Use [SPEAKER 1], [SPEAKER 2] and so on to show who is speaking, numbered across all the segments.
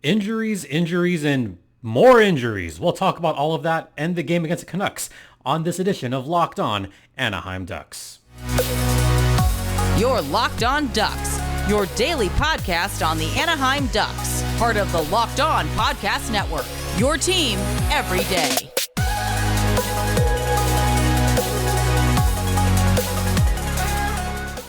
[SPEAKER 1] Injuries, and more injuries. We'll talk about all of that and the game against the Canucks on this edition of Locked On Anaheim Ducks.
[SPEAKER 2] You're Locked On Ducks, your daily podcast on the Anaheim Ducks, part of the Locked On Podcast Network, your team every day.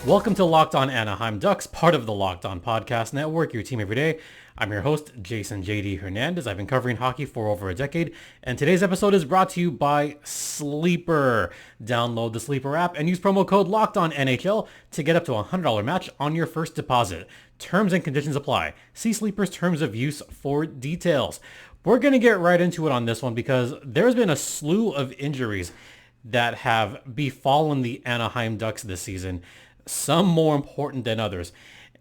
[SPEAKER 1] Welcome to Locked On Anaheim Ducks, part of the Locked On Podcast Network, your team every day. I'm your host, Jason JD Hernandez. I've been covering hockey for over a decade, and today's episode is brought to you by Sleeper. Download the Sleeper app and use promo code LOCKEDONNHL to get up to a $100 match on your first deposit. Terms and conditions apply. See Sleeper's terms of use for details. We're going to get right into it on this one because there's been a slew of injuries that have befallen the Anaheim Ducks this season. Some more important than others.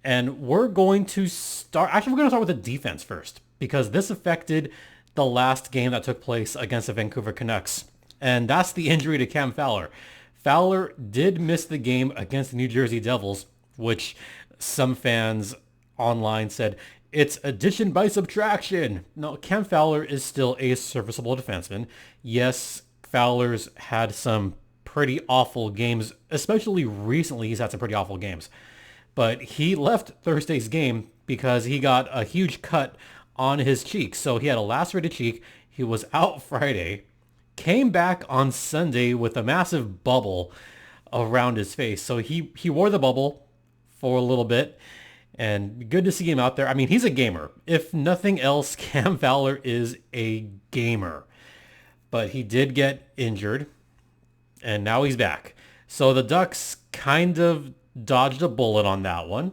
[SPEAKER 1] And we're going to start with the defense first, because this affected the last game that took place against the Vancouver Canucks. And that's the injury to Cam Fowler. Fowler did miss the game against the New Jersey Devils, which some fans online said, it's addition by subtraction. No, Cam Fowler is still a serviceable defenseman. Yes, Fowler's had some pretty awful games, especially recently. He's had some pretty awful games, but he left Thursday's game because he got a huge cut on his cheek. So he had a lacerated cheek. He was out Friday, came back on Sunday with a massive bubble around his face. So he wore the bubble for a little bit, and good to see him out there. I mean, he's a gamer. If nothing else, Cam Fowler is a gamer, but he did get injured. And now he's back. So the Ducks kind of dodged a bullet on that one.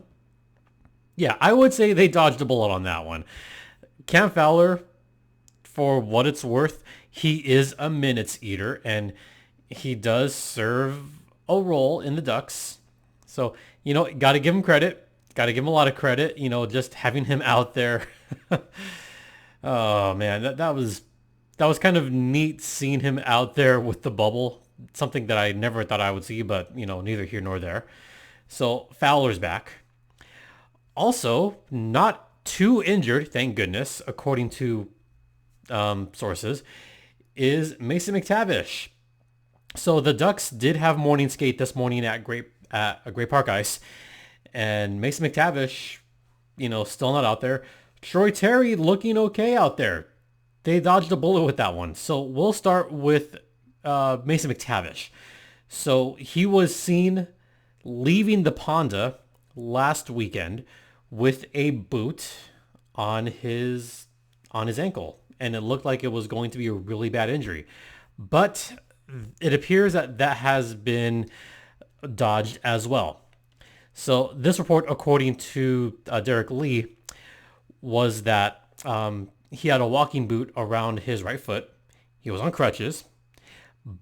[SPEAKER 1] Yeah, I would say they dodged a bullet on that one. Cam Fowler, for what it's worth, he is a minutes eater, and he does serve a role in the Ducks. So, got to give him credit. Got to give him a lot of credit, just having him out there. Oh, man, that was kind of neat seeing him out there with the bubble. Something that I never thought I would see, but, neither here nor there. So Fowler's back. Also, not too injured, thank goodness, according to sources, is Mason McTavish. So the Ducks did have morning skate this morning at Great Park Ice, and Mason McTavish, still not out there. Troy Terry looking okay out there. They dodged a bullet with that one. So we'll start with Mason McTavish. So he was seen leaving the Ponda last weekend with a boot on his ankle, and it looked like it was going to be a really bad injury. But it appears that has been dodged as well. So this report, according to Derek Lee, was that he had a walking boot around his right foot. He was on crutches.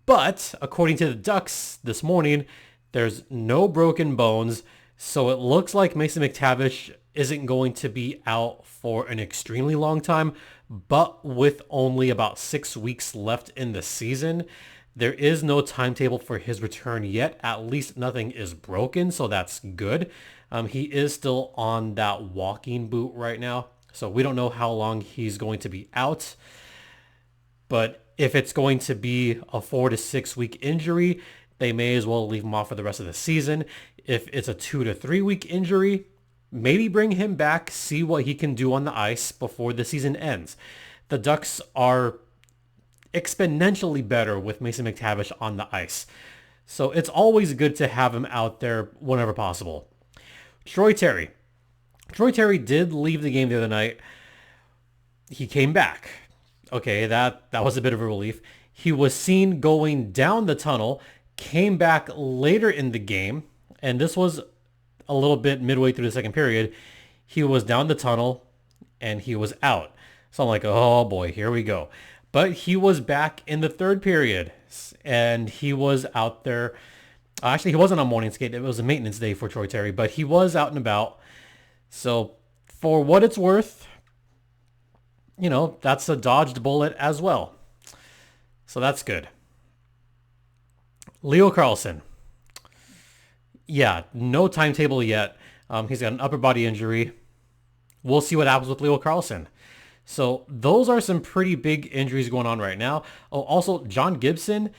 [SPEAKER 1] But according to the Ducks this morning, there's no broken bones. So it looks like Mason McTavish isn't going to be out for an extremely long time. But with only about 6 weeks left in the season, there is no timetable for his return yet. At least nothing is broken, so that's good. He is still on that walking boot right now. So we don't know how long he's going to be out. But if it's going to be a 4 to 6 week injury, they may as well leave him off for the rest of the season. If it's a 2 to 3 week injury, maybe bring him back, see what he can do on the ice before the season ends. The Ducks are exponentially better with Mason McTavish on the ice. So it's always good to have him out there whenever possible. Troy Terry did leave the game the other night. He came back. Okay, that was a bit of a relief. He was seen going down the tunnel, came back later in the game, and this was a little bit midway through the second period. He was down the tunnel, and he was out. So I'm like, oh boy, here we go. But he was back in the third period, and he was out there. Actually, he wasn't on morning skate. It was a maintenance day for Troy Terry, but he was out and about. So for what it's worth, that's a dodged bullet as well. So that's good. Leo Carlson. Yeah, no timetable yet. He's got an upper body injury. we'll see what happens with Leo Carlson. So those are some pretty big injuries going on right now. Oh, also John Gibson,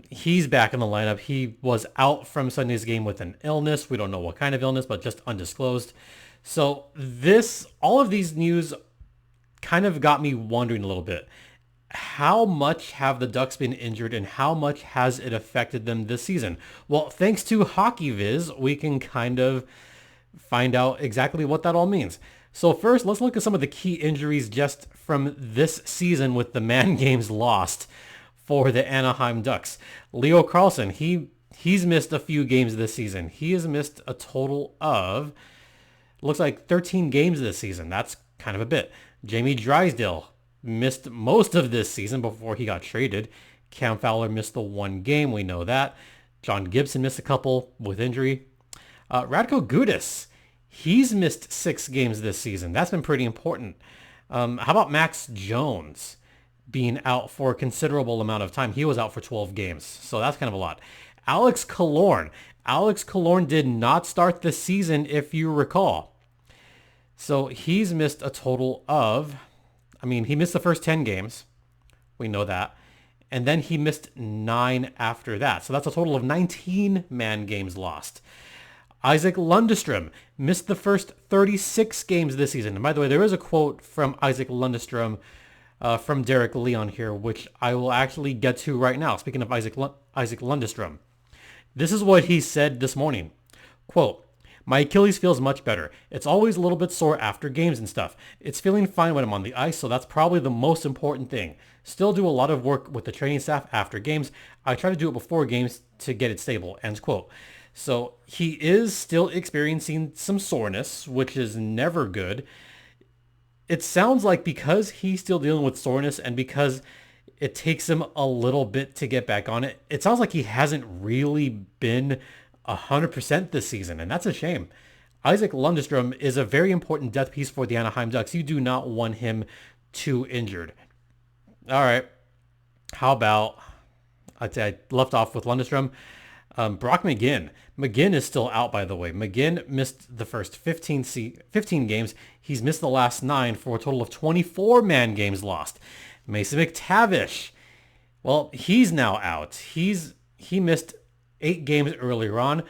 [SPEAKER 1] he's back in the lineup. He was out from Sunday's game with an illness. We don't know what kind of illness, but just undisclosed. So all of these news kind of got me wondering a little bit. How much have the Ducks been injured and how much has it affected them this season? Well, thanks to Hockey Viz, we can kind of find out exactly what that all means. So first, let's look at some of the key injuries just from this season with the man games lost for the Anaheim Ducks. Leo Carlson, he's missed a few games this season. He has missed a total of, looks like 13 games this season. That's kind of a bit. Jamie Drysdale missed most of this season before he got traded. Cam Fowler missed the one game. We know that. John Gibson missed a couple with injury. Radko Gudas, he's missed 6 games this season. That's been pretty important. How about Max Jones being out for a considerable amount of time? He was out for 12 games, so that's kind of a lot. Alex Killorn. Alex Killorn did not start the season, if you recall. So he's missed a total of, he missed the first 10 games. We know that. And then he missed 9 after that. So that's a total of 19 man games lost. Isaac Lundestrom missed the first 36 games this season. And by the way, there is a quote from Isaac Lundestrom from Derek Leon here, which I will actually get to right now. Speaking of Isaac Lundestrom, this is what he said this morning. Quote, "My Achilles feels much better. It's always a little bit sore after games and stuff. It's feeling fine when I'm on the ice, so that's probably the most important thing. Still do a lot of work with the training staff after games. I try to do it before games to get it stable." End quote. So he is still experiencing some soreness, which is never good. It sounds like because he's still dealing with soreness and because it takes him a little bit to get back on it, it sounds like he hasn't really been 100% this season, and that's a shame. Isaac Lundestrom is a very important depth piece for the Anaheim Ducks. You do not want him too injured. All right. How about, I left off with Lundestrom. Brock McGinn. McGinn is still out, by the way. McGinn missed the first 15 games. He's missed the last 9 for a total of 24 man games lost. Mason McTavish. Well, he's now out. He missed 8 games earlier on.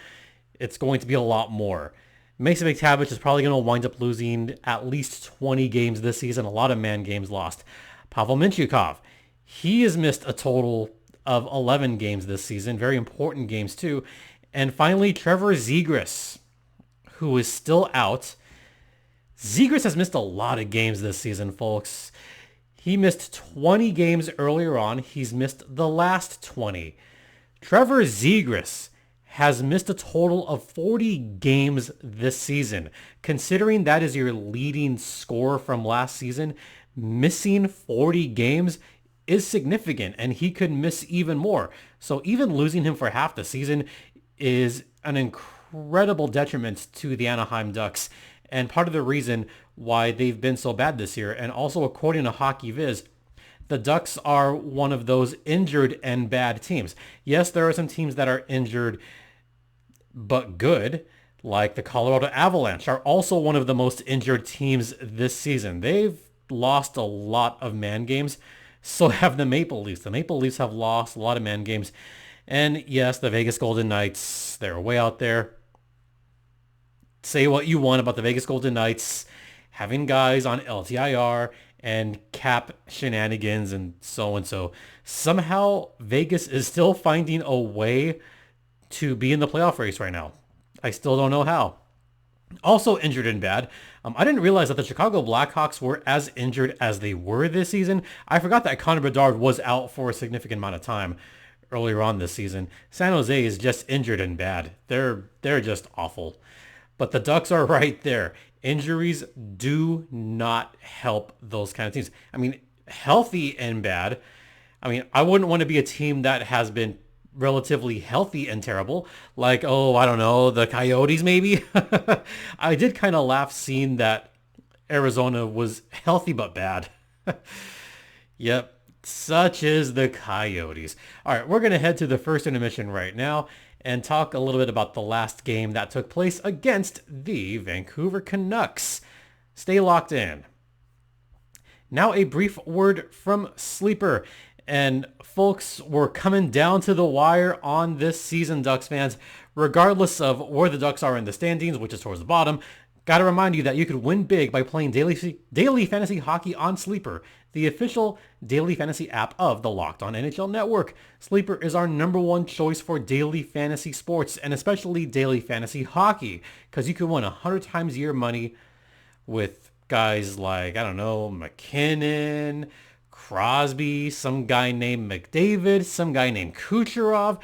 [SPEAKER 1] It's going to be a lot more. Mason McTavish is probably going to wind up losing at least 20 games this season. A lot of man games lost. Pavel Mintyukov. He has missed a total of 11 games this season. Very important games too. And finally, Trevor Zegras, who is still out. Zegras has missed a lot of games this season, folks. He missed 20 games earlier on. He's missed the last 20. Trevor Zegras has missed a total of 40 games this season. Considering that is your leading scorer from last season, missing 40 games is significant, and he could miss even more. So even losing him for half the season is an incredible detriment to the Anaheim Ducks, and part of the reason why they've been so bad this year. And also, according to Hockey Viz, the Ducks are one of those injured and bad teams. Yes, there are some teams that are injured but good, like the Colorado Avalanche are also one of the most injured teams this season. They've lost a lot of man games. So have the Maple Leafs. The Maple Leafs have lost a lot of man games. And yes, the Vegas Golden Knights, they're way out there. Say what you want about the Vegas Golden Knights having guys on LTIR and cap shenanigans and so. Somehow Vegas is still finding a way to be in the playoff race right now. I still don't know how. Also injured and bad. I didn't realize that the Chicago Blackhawks were as injured as they were this season. I forgot that Connor Bedard was out for a significant amount of time earlier on this season. San Jose is just injured and bad. They're just awful. But the Ducks are right there. Injuries do not help those kind of teams. Healthy and bad. I wouldn't want to be a team that has been relatively healthy and terrible, like, I don't know, the Coyotes maybe. I did kind of laugh seeing that Arizona was healthy but bad. Yep, such is the Coyotes. All right, we're going to head to the first intermission right now and talk a little bit about the last game that took place against the Vancouver Canucks. Stay locked in. Now a brief word from Sleeper. And folks, we're coming down to the wire on this season, Ducks fans. Regardless of where the Ducks are in the standings, which is towards the bottom, gotta remind you that you could win big by playing daily fantasy hockey on Sleeper, the official daily fantasy app of the Locked On NHL Network. Sleeper is our #1 choice for daily fantasy sports, and especially daily fantasy hockey, because you can win 100 times your money with guys like, I don't know, McKinnon, Crosby, some guy named McDavid, some guy named Kucherov.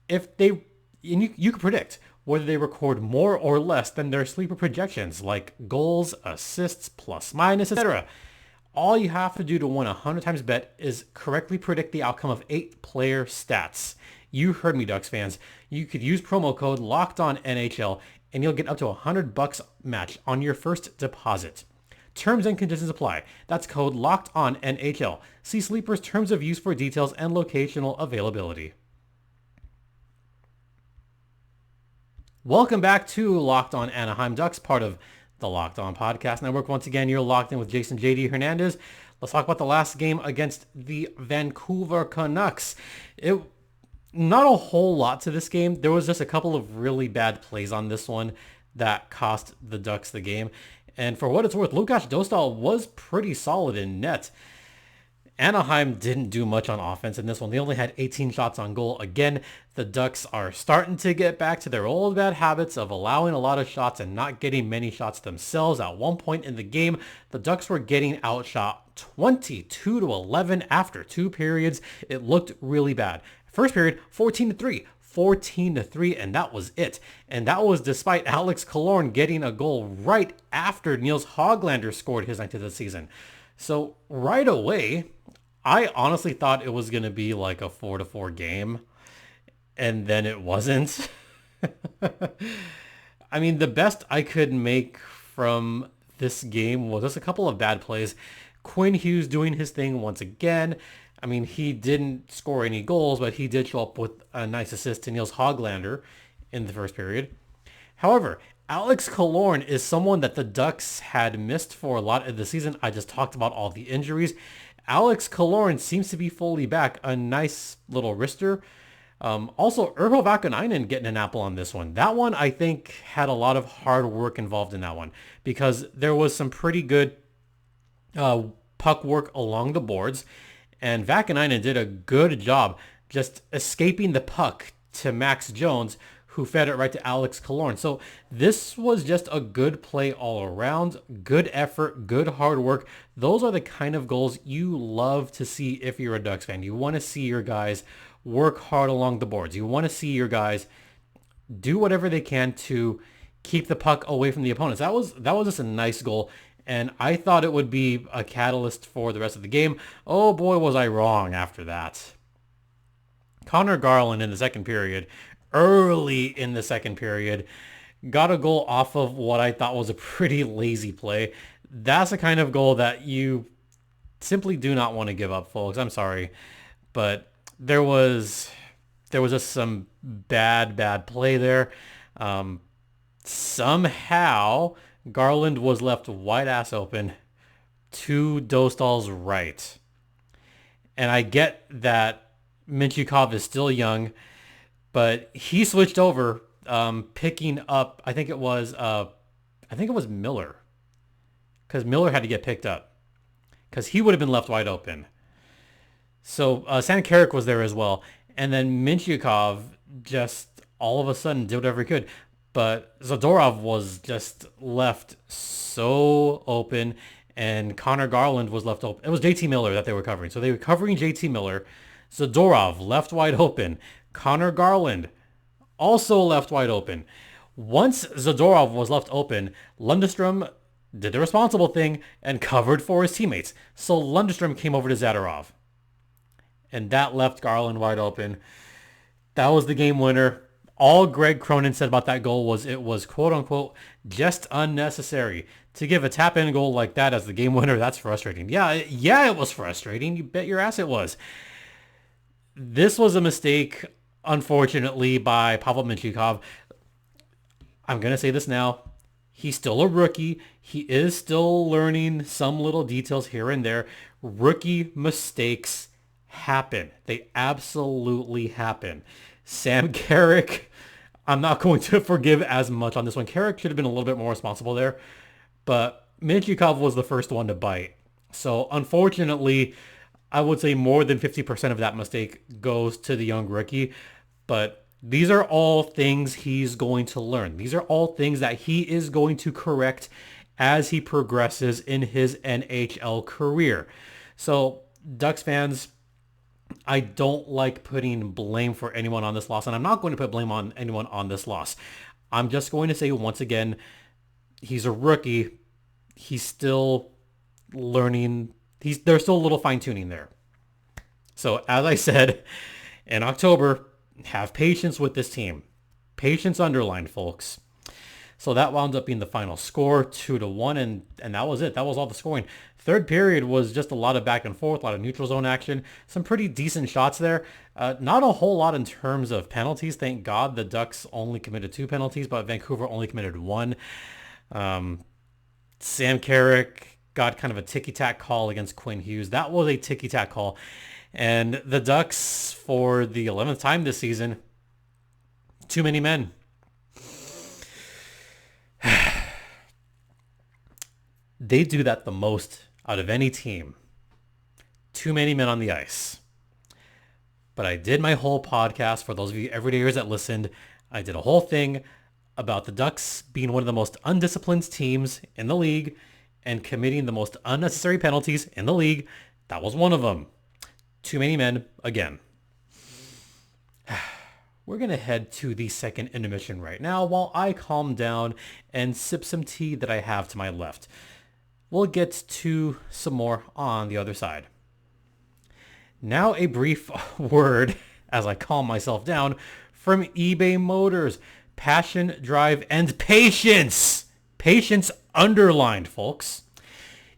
[SPEAKER 1] You can predict whether they record more or less than their sleeper projections, like goals, assists, plus minus, etc. All you have to do to win a 100 times bet is correctly predict the outcome of 8 player stats. You heard me, Ducks fans. You could use promo code LOCKEDONNHL and you'll get up to $100 match on your first deposit. Terms and conditions apply. That's code LOCKEDONNHL. See Sleeper's terms of use for details and locational availability. Welcome back to Locked On Anaheim Ducks, part of the Locked On Podcast Network. Once again, you're locked in with Jason JD Hernandez. Let's talk about the last game against the Vancouver Canucks. Not a whole lot to this game. There was just a couple of really bad plays on this one that cost the Ducks the game. And for what it's worth, Lukáš Dostal was pretty solid in net. Anaheim didn't do much on offense in this one. They only had 18 shots on goal. Again, the Ducks are starting to get back to their old bad habits of allowing a lot of shots and not getting many shots themselves. At one point in the game, the Ducks were getting outshot 22-11 after 2 periods. It looked really bad. First period, 14-3. 14-3, and that was it. And that was despite Alex Killorn getting a goal right after Nils Höglander scored his 9th of the season. So right away, I honestly thought it was going to be like a 4-4 game, and then it wasn't. I mean, the best I could make from this game was just a couple of bad plays. Quinn Hughes doing his thing once again. I mean, he didn't score any goals, but he did show up with a nice assist to Nils Höglander in the first period. However, Alex Killorn is someone that the Ducks had missed for a lot of the season. I just talked about all the injuries. Alex Killorn seems to be fully back. A nice little wrister. Also, Urho Vaakanainen getting an apple on this one. That one, I think, had a lot of hard work involved in that one because there was some pretty good puck work along the boards. And Vaakanainen did a good job just escaping the puck to Max Jones, who fed it right to Alex Killorn. So this was just a good play all around, good effort, good hard work. Those are the kind of goals you love to see if you're a Ducks fan. You want to see your guys work hard along the boards. You want to see your guys do whatever they can to keep the puck away from the opponents. That was just a nice goal. And I thought it would be a catalyst for the rest of the game. Oh boy, was I wrong after that. Connor Garland in the second period, early in the second period, got a goal off of what I thought was a pretty lazy play. That's the kind of goal that you simply do not want to give up, folks. I'm sorry. But there was just some bad play there. Somehow Garland was left wide ass open to Dostal's right. And I get that Mintyukov is still young, but he switched over, picking up, I think it was Miller. Because Miller had to get picked up. Because he would have been left wide open. So Sankarek was there as well. And then Mintyukov just all of a sudden did whatever he could. But Zadorov was just left so open, and Connor Garland was left open. It was JT Miller that they were covering. So they were covering JT Miller. Zadorov left wide open. Connor Garland also left wide open. Once Zadorov was left open, Lundestrom did the responsible thing and covered for his teammates. So Lundestrom came over to Zadorov. And that left Garland wide open. That was the game winner. All Greg Cronin said about that goal was it was quote-unquote just unnecessary. To give a tap-in goal like that as the game winner, that's frustrating. Yeah, it was frustrating. You bet your ass it was. This was a mistake, unfortunately, by Pavel Mintyukov. I'm going to say this now. He's still a rookie. He is still learning some little details here and there. Rookie mistakes happen. They absolutely happen. Sam Carrick, I'm not going to forgive as much on this one. Carrick should have been a little bit more responsible there, but Minchikov was the first one to bite. So unfortunately, I would say more than 50% of that mistake goes to the young rookie, but these are all things he's going to learn. These are all things that he is going to correct as he progresses in his NHL career. So Ducks fans, I don't like putting blame for anyone on this loss, and I'm not going to put blame on anyone on this loss. I'm just going to say once again, he's a rookie. He's still learning. There's still a little fine tuning there. So as I said, in October, have patience with this team. Patience underlined, folks. So that wound up being the final score, 2-1, and that was it. That was all the scoring. Third period was just a lot of back and forth, a lot of neutral zone action, some pretty decent shots there. Not a whole lot in terms of penalties. Thank God the Ducks only committed 2 penalties, but Vancouver only committed 1. Sam Carrick got kind of a ticky-tack call against Quinn Hughes. That was a ticky-tack call. And the Ducks, for the 11th time this season, too many men. They do that the most out of any team. Too many men on the ice. But I did my whole podcast, for those of you everydayers that listened, I did a whole thing about the Ducks being one of the most undisciplined teams in the league and committing the most unnecessary penalties in the league. That was one of them. Too many men again. We're going to head to the second intermission right now while I calm down and sip some tea that I have to my left. We'll get to some more on the other side. Now a brief word as I calm myself down from eBay Motors. Passion, drive, and patience. Patience underlined, folks,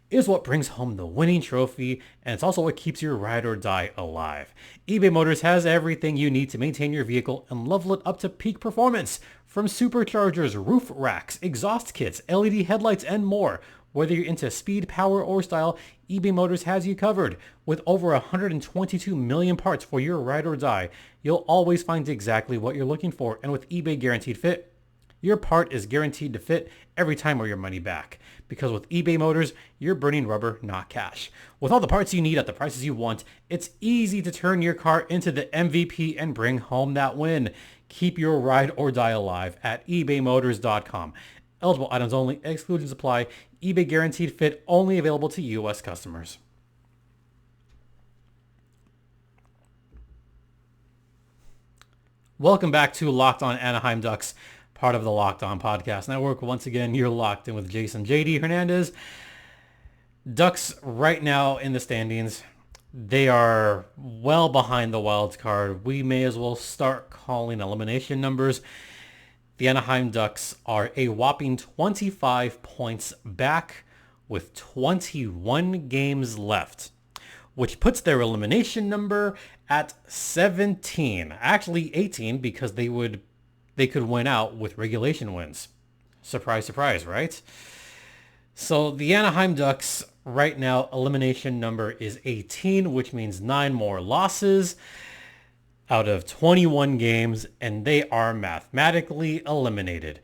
[SPEAKER 1] is what brings home the winning trophy, and it's also what keeps your ride or die alive. eBay Motors has everything you need to maintain your vehicle and level it up to peak performance. From superchargers, roof racks, exhaust kits, LED headlights, and more. Whether you're into speed, power, or style, eBay Motors has you covered. With over 122 million parts for your ride or die, you'll always find exactly what you're looking for. And with eBay Guaranteed Fit, your part is guaranteed to fit every time or your money back. Because with eBay Motors, you're burning rubber, not cash. With all the parts you need at the prices you want, it's easy to turn your car into the MVP and bring home that win. Keep your ride or die alive at ebaymotors.com. Eligible items only. Exclusions apply. eBay Guaranteed Fit only available to U.S. customers. Welcome back to Locked On Anaheim Ducks, part of the Locked On Podcast Network. Once again, you're locked in with Jason JD Hernandez. Ducks right now in the standings, they are well behind the wild card. We may as well start calling elimination numbers. The Anaheim Ducks are a whopping 25 points back with 21 games left, which puts their elimination number at 17. Actually 18, because they could win out with regulation wins. Surprise, surprise, right? So the Anaheim Ducks right now elimination number is 18, which means 9 more losses out of 21 games, and they are mathematically eliminated.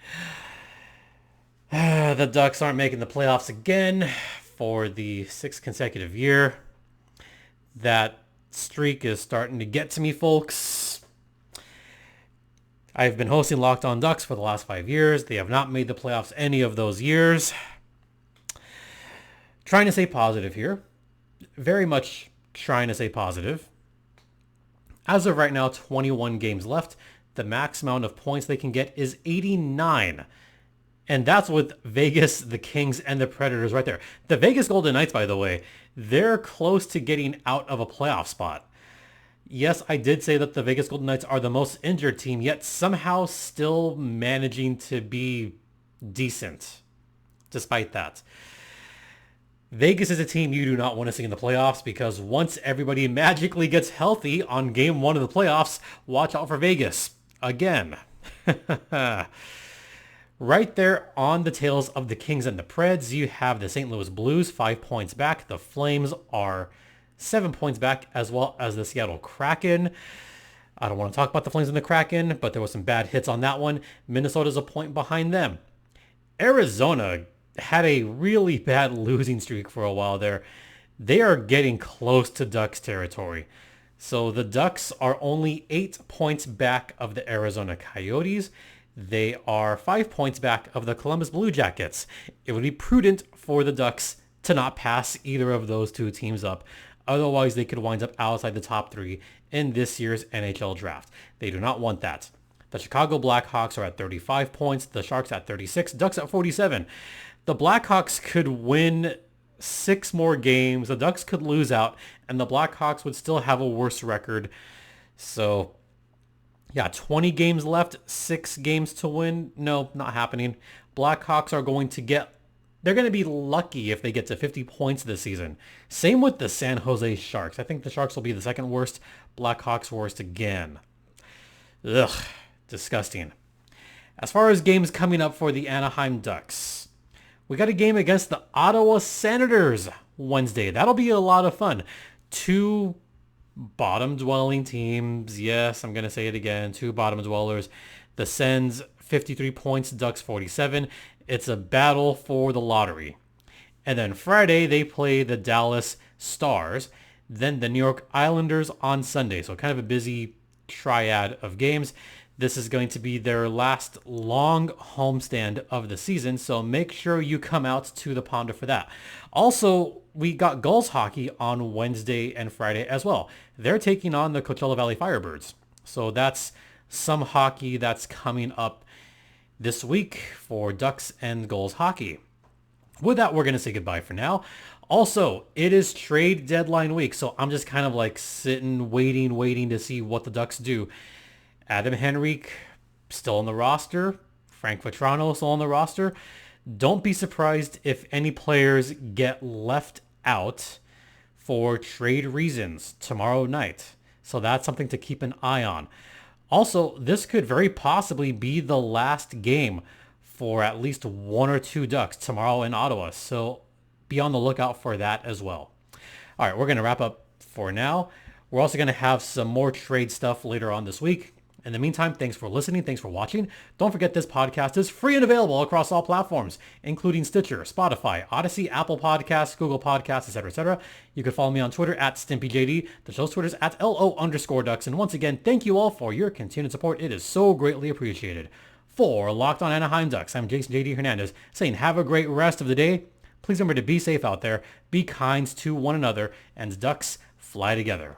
[SPEAKER 1] The Ducks aren't making the playoffs again for the 6th consecutive year. That streak is starting to get to me, folks. I've been hosting Locked On Ducks for the last 5 years. They have not made the playoffs any of those years. Trying to stay positive here. Very much trying to stay positive. As of right now, 21 games left. The max amount of points they can get is 89. And that's with Vegas, the Kings, and the Predators right there. The Vegas Golden Knights, by the way, they're close to getting out of a playoff spot. Yes, I did say that the Vegas Golden Knights are the most injured team, yet somehow still managing to be decent despite that. Vegas is a team you do not want to see in the playoffs, because once everybody magically gets healthy on game 1 of the playoffs, watch out for Vegas again. Right there on the tails of the Kings and the Preds, you have the St. Louis Blues 5 points back. The Flames are 7 points back, as well as the Seattle Kraken. I don't want to talk about the Flames and the Kraken, but there was some bad hits on that one. Minnesota's a point behind them. Arizona had a really bad losing streak for a while there. They are getting close to Ducks territory. So the Ducks are only 8 points back of the Arizona Coyotes. They are 5 points back of the Columbus Blue Jackets. It would be prudent for the Ducks to not pass either of those two teams up. Otherwise, they could wind up outside the top 3 in this year's NHL draft. They do not want that. The Chicago Blackhawks are at 35 points. The Sharks at 36. Ducks at 47. The Blackhawks could win 6 more games. The Ducks could lose out, and the Blackhawks would still have a worse record. So, yeah, 20 games left, 6 games to win. No, not happening. Blackhawks are going to they're going to be lucky if they get to 50 points this season. Same with the San Jose Sharks. I think the Sharks will be the second worst. Blackhawks worst again. Ugh, disgusting. As far as games coming up for the Anaheim Ducks, we got a game against the Ottawa Senators Wednesday. That'll be a lot of fun. 2 bottom-dwelling teams. Yes, I'm going to say it again. 2 bottom dwellers. The Sens, 53 points. Ducks, 47. It's a battle for the lottery. And then Friday, they play the Dallas Stars. Then the New York Islanders on Sunday. So kind of a busy triad of games. This is going to be their last long homestand of the season, so make sure you come out to the Ponder for that. Also, we got Gulls hockey on Wednesday and Friday as well. They're taking on the Coachella Valley Firebirds. So that's some hockey that's coming up this week for Ducks and Gulls hockey. With that, we're going to say goodbye for now. Also, it is trade deadline week, so I'm just kind of like sitting, waiting to see what the Ducks do. Adam Henrique still on the roster. Frank Vetrano still on the roster. Don't be surprised if any players get left out for trade reasons tomorrow night. So that's something to keep an eye on. Also, this could very possibly be the last game for at least 1 or 2 Ducks tomorrow in Ottawa. So be on the lookout for that as well. All right, we're going to wrap up for now. We're also going to have some more trade stuff later on this week. In the meantime, thanks for listening. Thanks for watching. Don't forget this podcast is free and available across all platforms, including Stitcher, Spotify, Odyssey, Apple Podcasts, Google Podcasts, etc., etc. You can follow me on Twitter at StimpyJD. The show's Twitter is at LO_Ducks. And once again, thank you all for your continued support. It is so greatly appreciated. For Locked On Anaheim Ducks, I'm Jason JD Hernandez saying have a great rest of the day. Please remember to be safe out there, be kind to one another, and Ducks fly together.